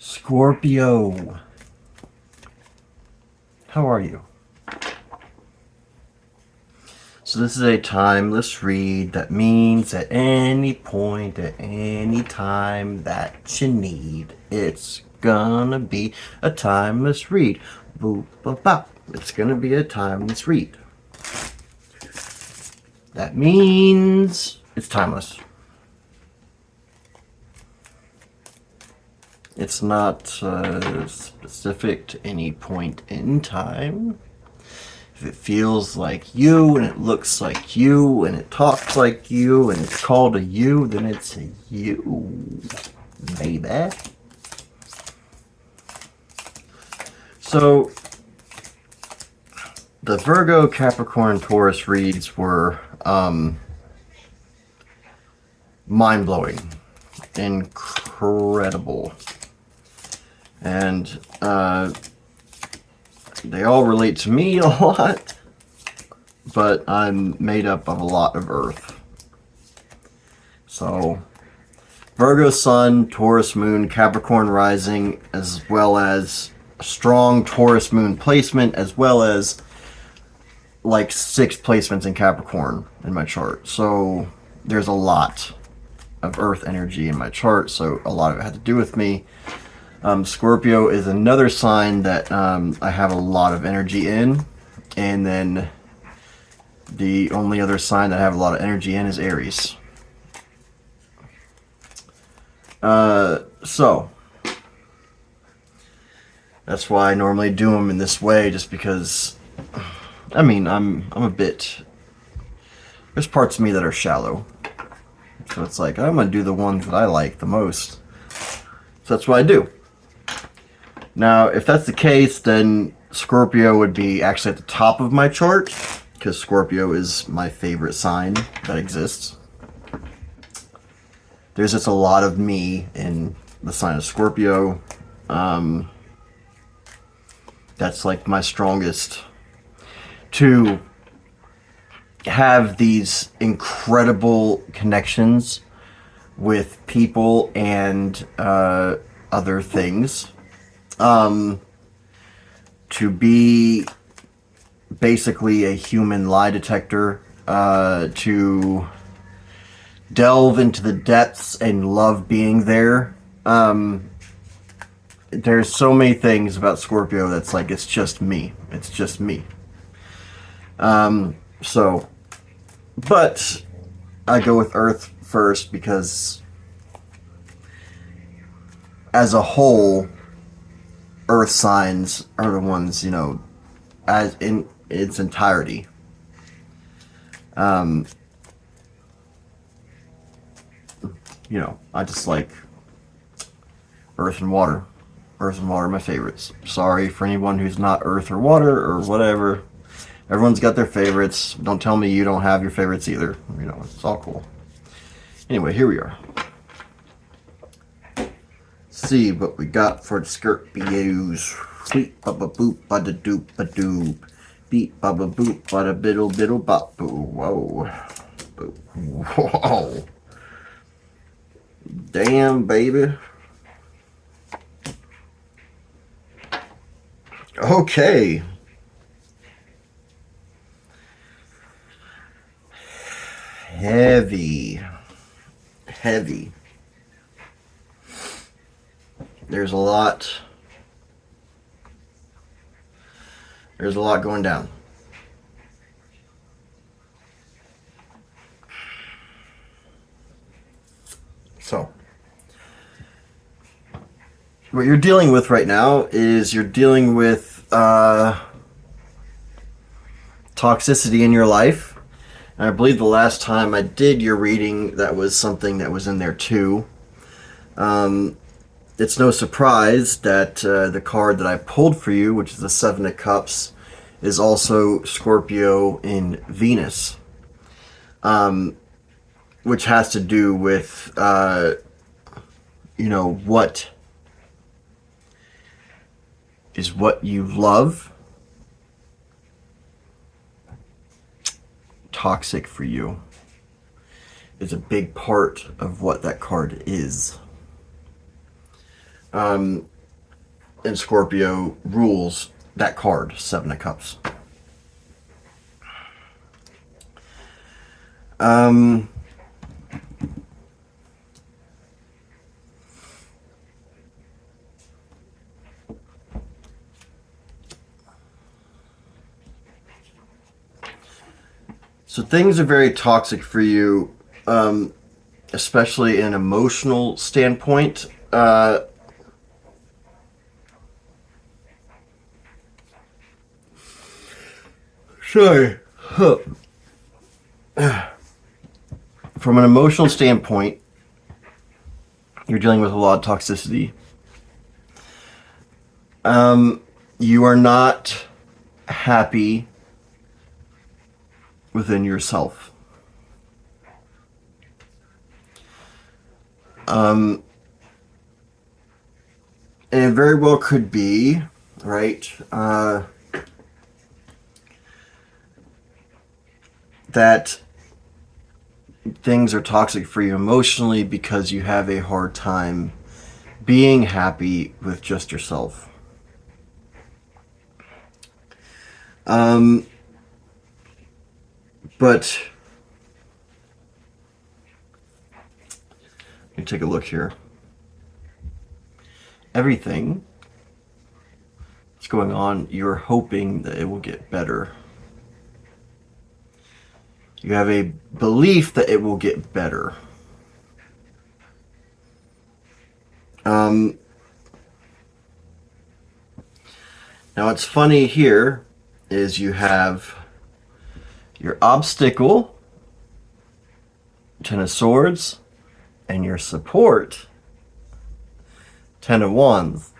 Scorpio, how are you? So this is a timeless read. That means at any point, at any time that you need, it's gonna be a timeless read. Boop, bop, bop. It's gonna be a timeless read. That means it's timeless. It's not specific to any point in time. If it feels like you, and it looks like you, and it talks like you, and it's called a you, then it's a you, baby. So, the Virgo, Capricorn, Taurus reads were mind-blowing, incredible, and they all relate to me a lot, but I'm made up of a lot of Earth. So, Virgo Sun, Taurus Moon, Capricorn Rising, as well as a strong Taurus Moon placement, as well as like 6 placements in Capricorn in my chart. So, there's a lot of Earth energy in my chart, so a lot of it had to do with me. Scorpio is another sign that I have a lot of energy in, and then the only other sign that I have a lot of energy in is Aries. So that's why I normally do them in this way, just because, I mean, I'm a bit, there's parts of me that are shallow, so it's like I'm gonna do the ones that I like the most, so that's what I do. Now, if that's the case, then Scorpio would be actually at the top of my chart, because Scorpio is my favorite sign that exists. There's just a lot of me in the sign of Scorpio. That's like my strongest, to have these incredible connections with people and other things. To be basically a human lie detector, to delve into the depths and love being there. There's so many things about Scorpio that's like, it's just me. It's just me. So, but I go with Earth first because as a whole, Earth signs are the ones, you know, as in its entirety. You know, I just like Earth and water. Earth and water are my favorites. Sorry for anyone who's not Earth or water or whatever. Everyone's got their favorites. Don't tell me you don't have your favorites either. You know, it's all cool. Anyway, here we are. See what we got for the Scorpios. Beep baba boop bada doop ba doop. Beep baba boop bada biddle biddle bop boo. Whoa. Boo. Whoa. Damn, baby. Okay. Heavy. Heavy. There's a lot going down. So, what you're dealing with right now is you're dealing with toxicity in your life. And I believe the last time I did your reading, that was something that was in there too. It's no surprise that the card that I pulled for you, which is the Seven of Cups, is also Scorpio in Venus, which has to do with, you know, what is what you love toxic for you is a big part of what that card is. in Scorpio rules that card, Seven of Cups. So things are very toxic for you, especially in an emotional standpoint. Sorry. From an emotional standpoint, you're dealing with a lot of toxicity. You are not happy within yourself. And it very well could be, right, that things are toxic for you emotionally because you have a hard time being happy with just yourself. But let me take a look here. Everything that's going on, you're hoping that it will get better. You have a belief that it will get better. Now, what's funny here is you have your obstacle, Ten of Swords, and your support, Ten of Wands.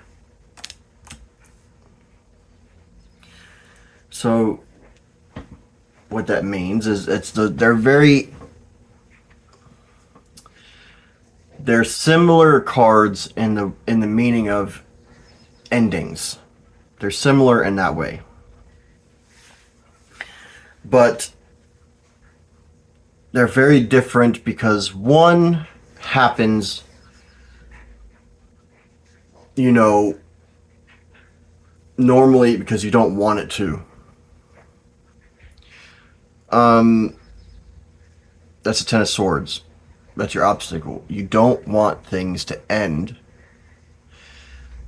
So what that means is they're similar cards in the meaning of endings. They're similar in that way. But they're very different because one happens, normally because you don't want it to. That's a Ten of Swords. That's your obstacle. You don't want things to end.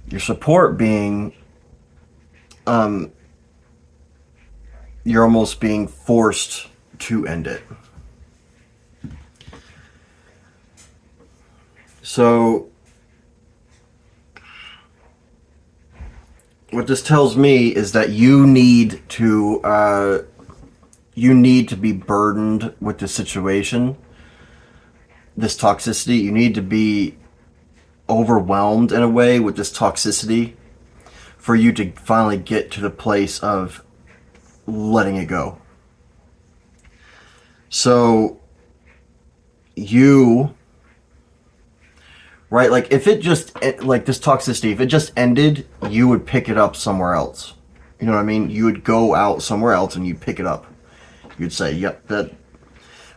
Your support being, you're almost being forced to end it. So what this tells me is that you need to be burdened with the situation, this toxicity. You need to be overwhelmed in a way with this toxicity for you to finally get to the place of letting it go. So you, right, like if it just, like this toxicity, if it just ended, you would pick it up somewhere else. You know what I mean? You would go out somewhere else and you'd pick it up. You'd say, yep, that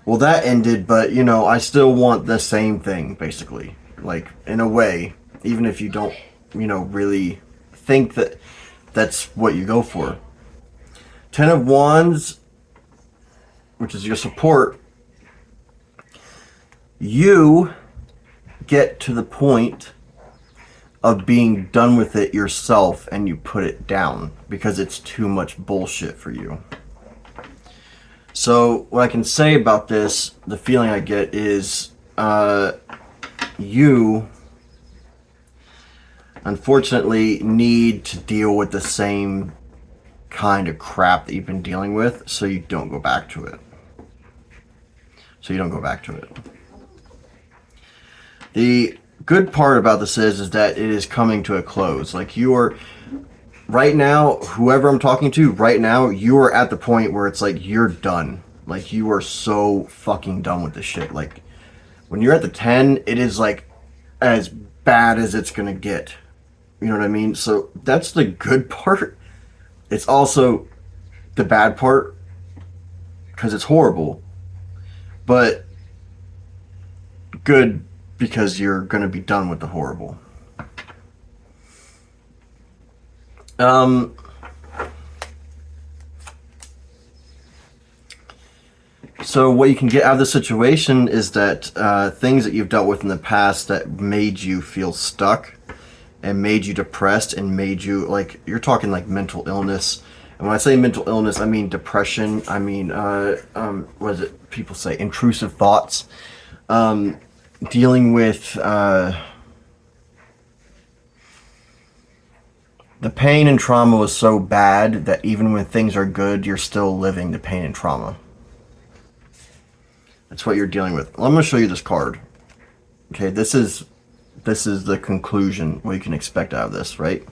ended, but I still want the same thing, basically. Like, in a way, even if you don't, really think that that's what you go for. Ten of Wands, which is your support, you get to the point of being done with it yourself and you put it down because it's too much bullshit for you. So what I can say about this, the feeling I get is you unfortunately need to deal with the same kind of crap that you've been dealing with so you don't go back to it. The good part about this is that it is coming to a close. Like you are, right now, whoever I'm talking to, right now, you are at the point where it's like you're done. Like you are so fucking done with this shit. Like when you're at the 10, it is like as bad as it's gonna get. You know what I mean? So that's the good part. It's also the bad part because it's horrible. But good because you're gonna be done with the horrible. Um, so what you can get out of the situation is that things that you've dealt with in the past that made you feel stuck and made you depressed and made you, like, you're talking like mental illness. And when I say mental illness, I mean depression. I mean, what is it? People say intrusive thoughts. Dealing with the pain and trauma was so bad that even when things are good, you're still living the pain and trauma. That's what you're dealing with. Well, I'm going to show you this card. Okay, this is the conclusion, what you can expect out of this, right?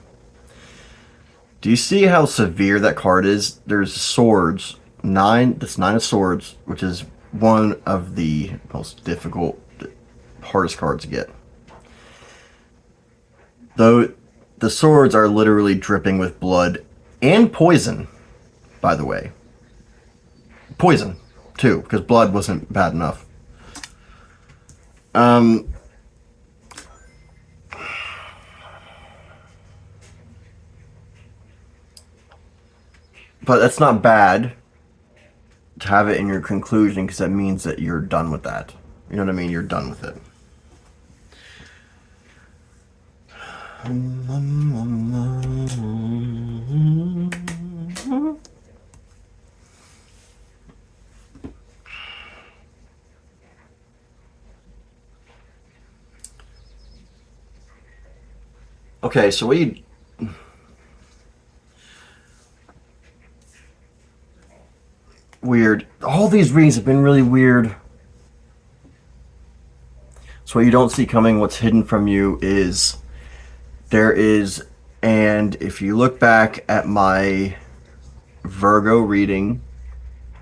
Do you see how severe that card is? There's swords, that's 9 of swords, which is one of the most difficult, hardest cards to get. Though the swords are literally dripping with blood and poison, by the way. Poison, too, because blood wasn't bad enough. But that's not bad to have it in your conclusion, because that means that you're done with that. You know what I mean? You're done with it. Okay, so what you... Weird. All these readings have been really weird. So what you don't see coming, what's hidden from you is... There is... And if you look back at my Virgo reading,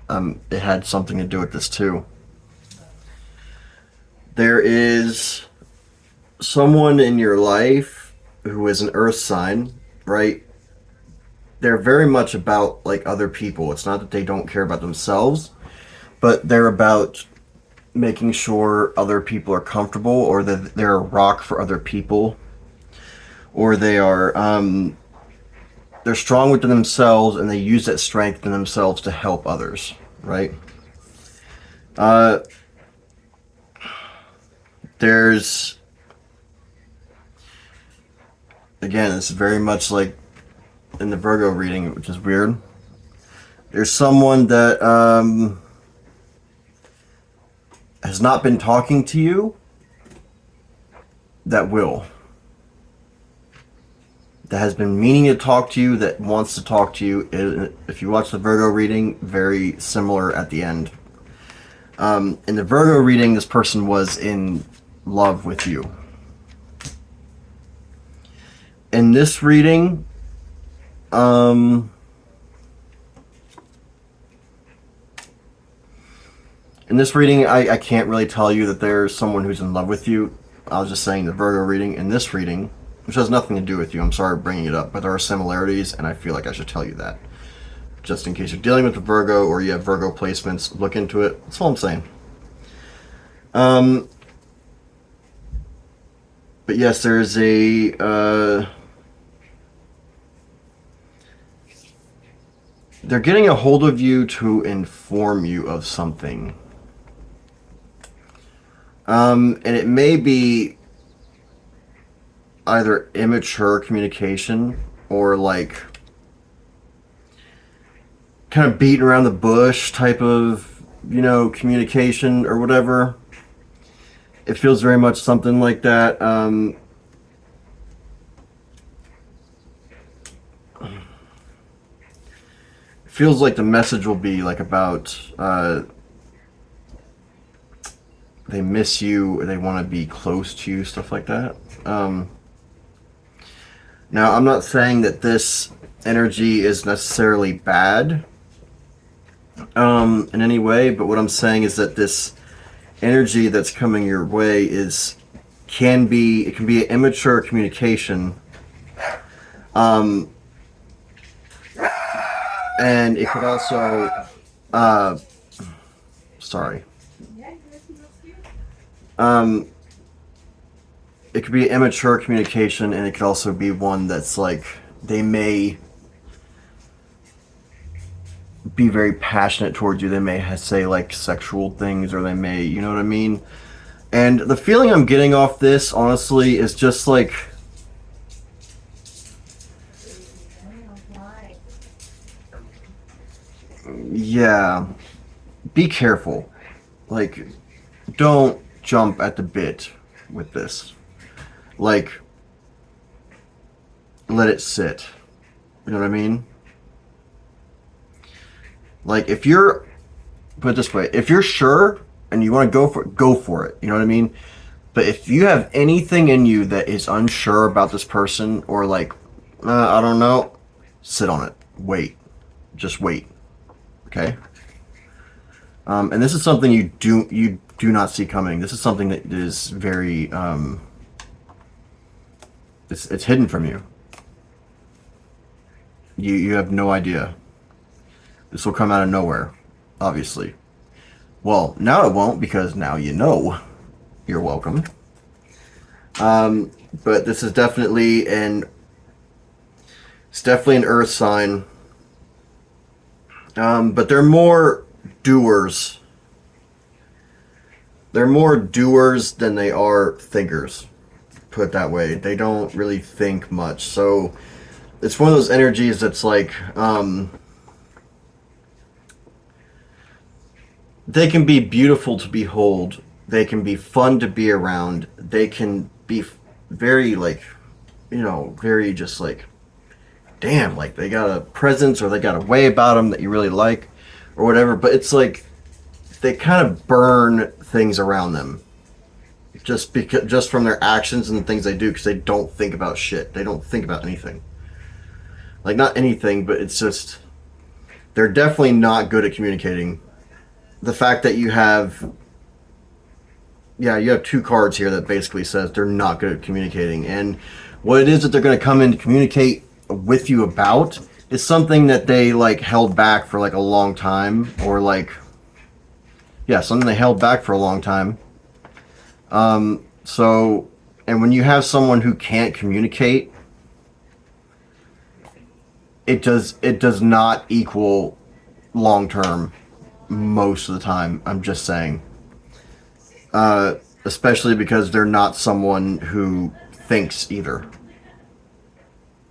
it had something to do with this too. There is someone in your life who is an earth sign, right? They're very much about like other people. It's not that they don't care about themselves, but they're about making sure other people are comfortable, or that they're a rock for other people, or they are they're strong within themselves and they use that strength in themselves to help others, right? There's, again, it's very much like in the Virgo reading, which is weird. There's someone that has not been talking to you that will. That has been meaning to talk to you, that wants to talk to you. If you watch the Virgo reading, very similar at the end. In the Virgo reading, this person was in love with you. In this reading, in this reading, I can't really tell you that there's someone who's in love with you. I was just saying the Virgo reading. In this reading, which has nothing to do with you, I'm sorry bringing it up, but there are similarities, and I feel like I should tell you that. Just in case you're dealing with a Virgo, or you have Virgo placements, look into it. That's all I'm saying. But yes, there is a... they're getting a hold of you to inform you of something. And it may be either immature communication or like kind of beating around the bush type of, communication or whatever. It feels very much something like that. Feels like the message will be like about they miss you, or they want to be close to you, stuff like that. Now, I'm not saying that this energy is necessarily bad in any way, but what I'm saying is that this energy that's coming your way can be an immature communication, and it could also it could be immature communication, and it could also be one that's like They may be very passionate towards you. They may say like sexual things, or they may, you know what I mean? And the feeling I'm getting off this, honestly, is just like, yeah, be careful. Like, don't jump at the bit with this. Like, let it sit. You know what I mean? Like, if you're, put it this way, if you're sure and you want to go for it. You know what I mean? But if you have anything in you that is unsure about this person, or like, I don't know, sit on it. Wait. Just wait. Okay? And this is something you do not see coming. This is something that is very, it's hidden from you. You have no idea. This will come out of nowhere, obviously. Well, now it won't, because now you know. You're welcome. But this is definitely it's definitely an earth sign. But they're more doers. They're more doers than they are thinkers. Put it that way. They don't really think much. So it's one of those energies that's like, they can be beautiful to behold. They can be fun to be around. They can be very, like, very just like, damn, like they got a presence, or they got a way about them that you really like, or whatever. But it's like they kind of burn things around them, just from their actions and the things they do, because they don't think about shit. They don't think about anything. Like, not anything, but it's just, they're definitely not good at communicating. The fact that you have 2 cards here that basically says they're not good at communicating. And what it is that they're going to come in to communicate with you about is something that they like held back for like a long time, or like, something they held back for a long time. So, and when you have someone who can't communicate, it does not equal long term most of the time. I'm just saying. Especially because they're not someone who thinks either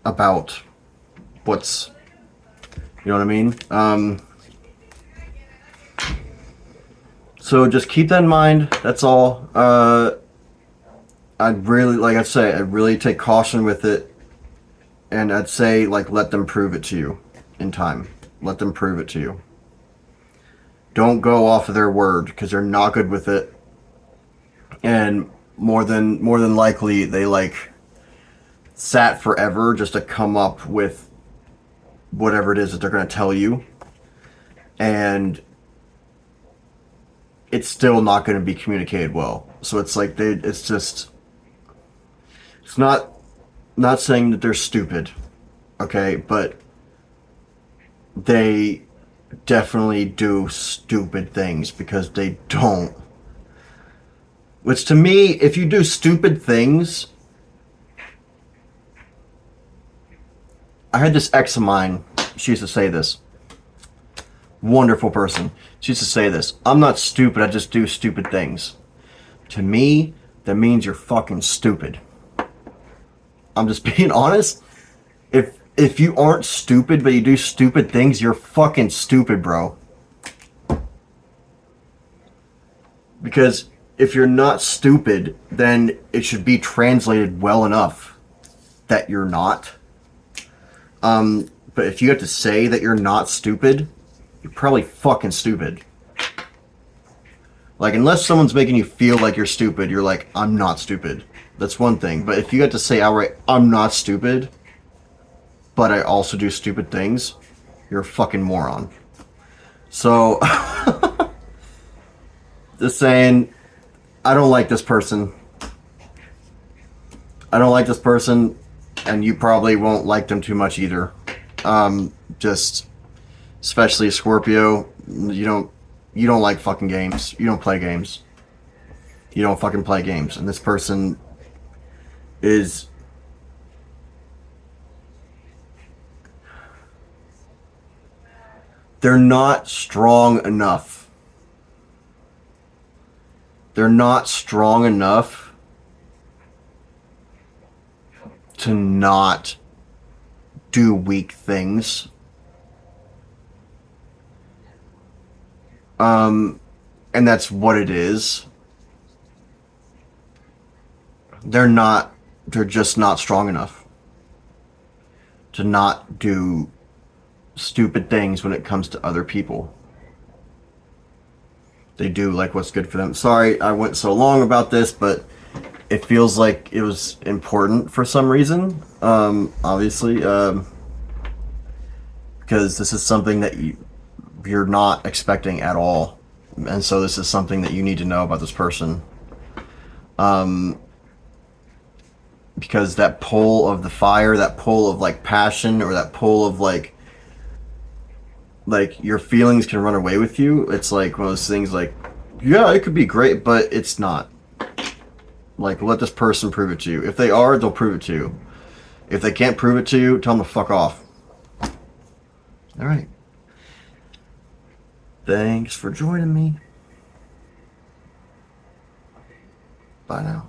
about what's, you know what I mean? So just keep that in mind. That's all. I'd really, like I say, I'd really take caution with it. And I'd say, like, let them prove it to you in time. Let them prove it to you. Don't go off of their word, because they're not good with it. And more than likely, they like sat forever just to come up with whatever it is that they're going to tell you, and it's still not going to be communicated well. So it's like it's not saying that they're stupid, okay, but they definitely do stupid things, because they don't. Which, to me, if you do stupid things... I had this ex of mine, she used to say this. Wonderful person. She used to say this: I'm not stupid, I just do stupid things. To me, that means you're fucking stupid. I'm just being honest. If you aren't stupid, but you do stupid things, you're fucking stupid, bro. Because if you're not stupid, then it should be translated well enough that you're not. But if you have to say that you're not stupid, you're probably fucking stupid. Like, unless someone's making you feel like you're stupid, you're like, I'm not stupid. That's one thing. But if you have to say outright, I'm not stupid, but I also do stupid things, you're a fucking moron. So, just saying, I don't like this person. I don't like this person, and you probably won't like them too much either. Just, especially Scorpio, you don't like fucking games. You don't play games. You don't fucking play games. And this person is They're not strong enough. They're not strong enough to not do weak things. And that's what it is. They're just not strong enough to not do stupid things when it comes to other people. They do like what's good for them. Sorry I went so long about this, but it feels like it was important for some reason. Obviously, because this is something that you're not expecting at all. And so this is something that you need to know about this person. Because that pull of the fire, that pull of like passion, or that pull of like your feelings can run away with you. It's like one of those things like, yeah, it could be great, but it's not. Like, let this person prove it to you. If they are, they'll prove it to you. If they can't prove it to you, tell them to fuck off. All right. Thanks for joining me. Bye now.